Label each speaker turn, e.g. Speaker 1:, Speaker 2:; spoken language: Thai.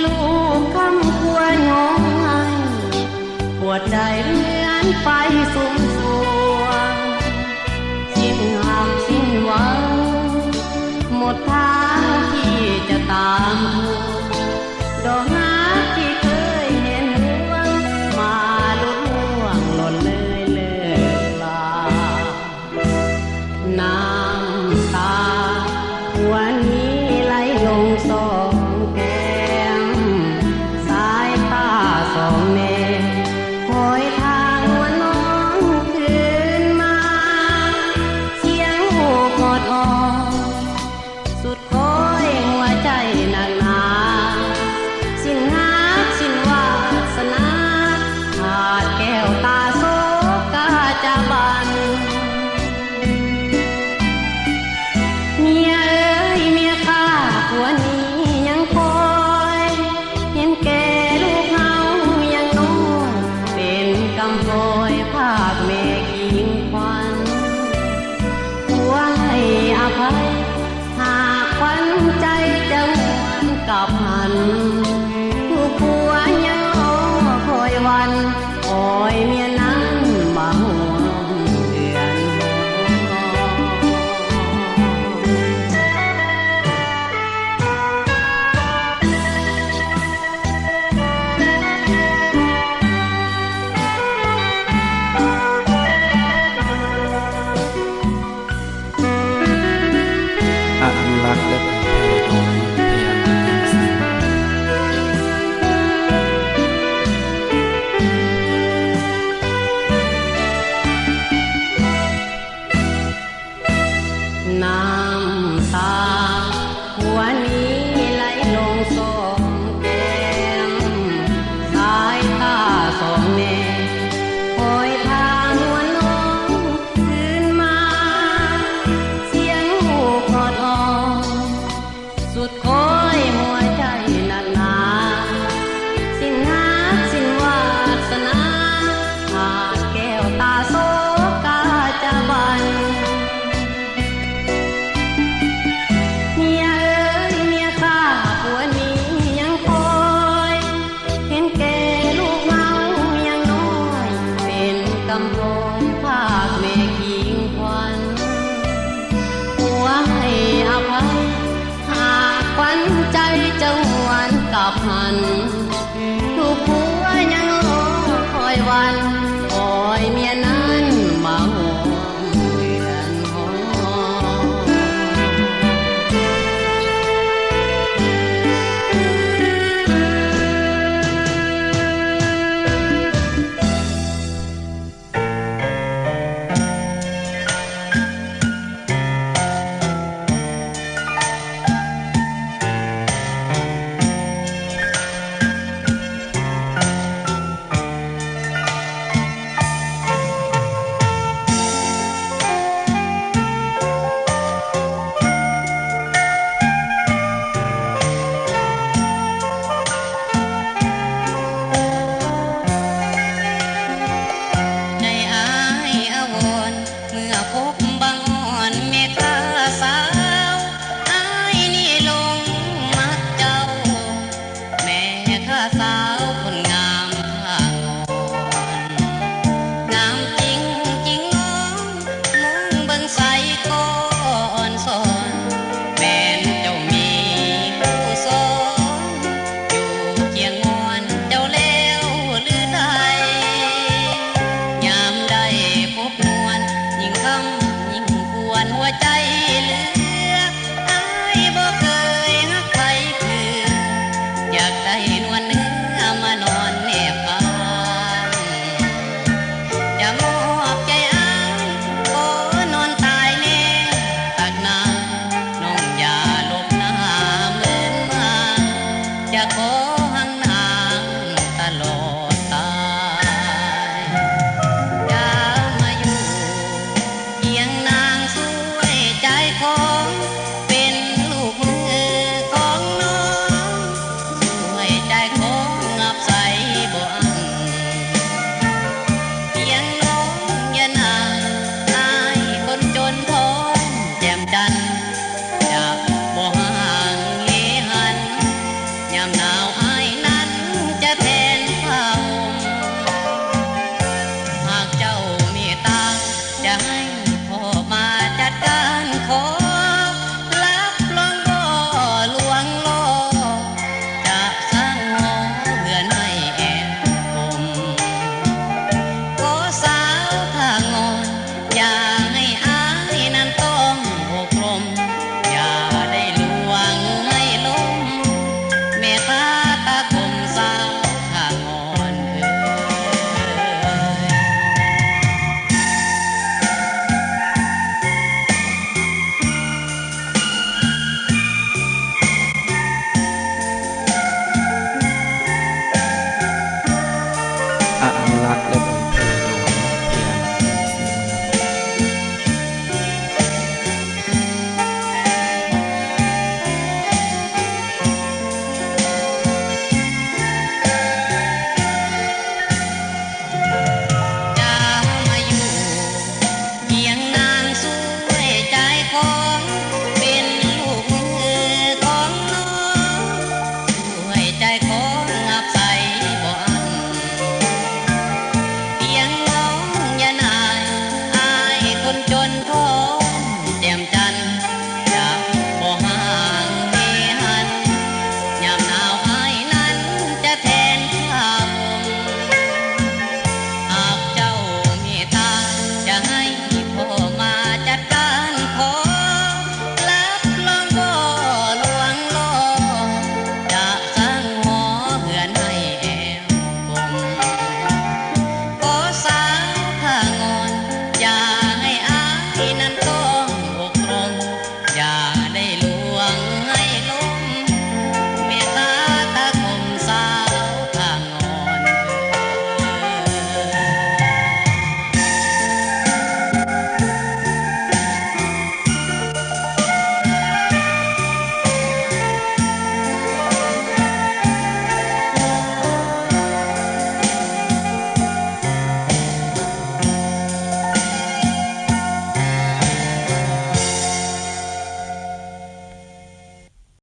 Speaker 1: ลูกคำควรงงให้ปวดใจเหมือนไฟสุมสวงสิ้นหักสิ้นหวังหมดทางที่จะตามดอกรักที่เคยเห็นหวงมาลุล่วงหล่นเลยเลิกลาน้ำตาวันนี้ไหลลงสองแก้มสายตาสองแนวคอยทางว่าน้องคืนมาเสียงหูกอดอ่อนสุดคอยหัวใจหนักหนาสิ้นหักสิ้นวาสนาขาดแก้วตาโศกาจะบันเมียเอ้ยเมียข้าผัวนี้ยังคอยเห็นแก่ลูกเฮายังน้อยเป็นกำพร้อยภาคแม่กิงควันผัวให้อภัยหากควันใจจะหวนกลับหันผู้ผัวยังรอคอยวันคอยเมียนั้นมาห่วงเดือน
Speaker 2: อนุรักษ์และเผยแพร่โดยพยานติงสิง
Speaker 1: น้ำตาหัวนี้ไหลลงสองแก้มสายตาสองแนวคอยทางว่าน้องคืนมาเสียงหูกอดอ่อนสุดคอยหัวใจหนักหนาสิ้นหักสิ้นวาสนาขาดแก้วตาโศกาจะบันเมียเอ้ยเมียข้าผัวนี้ยังคอยเห็นแก่ลูกเฮายังน้อยเป็นกำพร้อยภาคแม่กิงควันผัวให้อภัยหากควันใจจะหวนกลับหันลูกผัวยังรอคอยวันคอยเมียนั้นมาห่วงเดือนหอ
Speaker 3: ยามหนาว